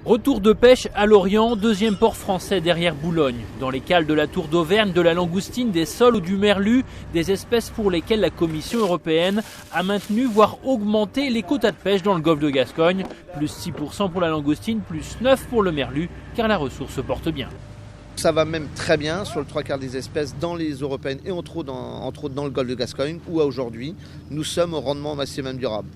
Retour de pêche à Lorient, deuxième port français derrière Boulogne. Dans les cales de la tour d'Auvergne, de la langoustine, des sols ou du merlu, des espèces pour lesquelles la Commission européenne a maintenu, voire augmenté les quotas de pêche dans le golfe de Gascogne. Plus 6% pour la langoustine, plus 9% pour le merlu, car la ressource se porte bien. Ça va même très bien sur le 3/4 des espèces dans les européennes et entre autres dans le golfe de Gascogne, où aujourd'hui nous sommes au rendement maximum durable.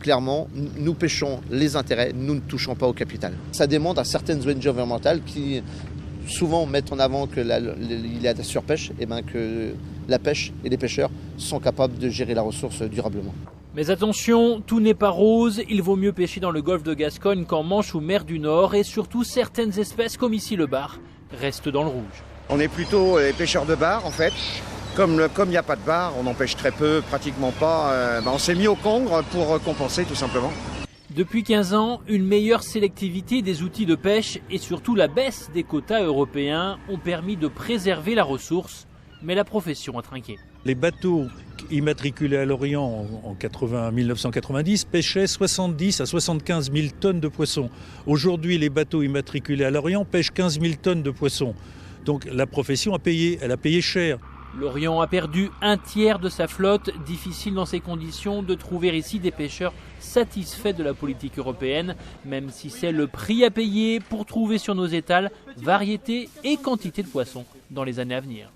Clairement, nous pêchons les intérêts, nous ne touchons pas au capital. Ça demande à certaines ONG environnementales qui souvent mettent en avant qu'il y a de la surpêche, et que la pêche et les pêcheurs sont capables de gérer la ressource durablement. Mais attention, tout n'est pas rose, il vaut mieux pêcher dans le golfe de Gascogne qu'en Manche ou mer du Nord, et surtout certaines espèces comme ici le bar restent dans le rouge. On est plutôt les pêcheurs de bar en fait. Comme il n'y a pas de bar, on en pêche très peu, pratiquement pas. On s'est mis au congre pour compenser tout simplement. Depuis 15 ans, une meilleure sélectivité des outils de pêche et surtout la baisse des quotas européens ont permis de préserver la ressource, mais la profession a trinqué. Les bateaux immatriculés à Lorient en 1990 pêchaient 70 à 75 000 tonnes de poissons. Aujourd'hui, les bateaux immatriculés à Lorient pêchent 15 000 tonnes de poissons. Donc la profession elle a payé cher. Lorient a perdu un tiers de sa flotte. Difficile dans ces conditions de trouver ici des pêcheurs satisfaits de la politique européenne, même si c'est le prix à payer pour trouver sur nos étals variété et quantité de poissons dans les années à venir.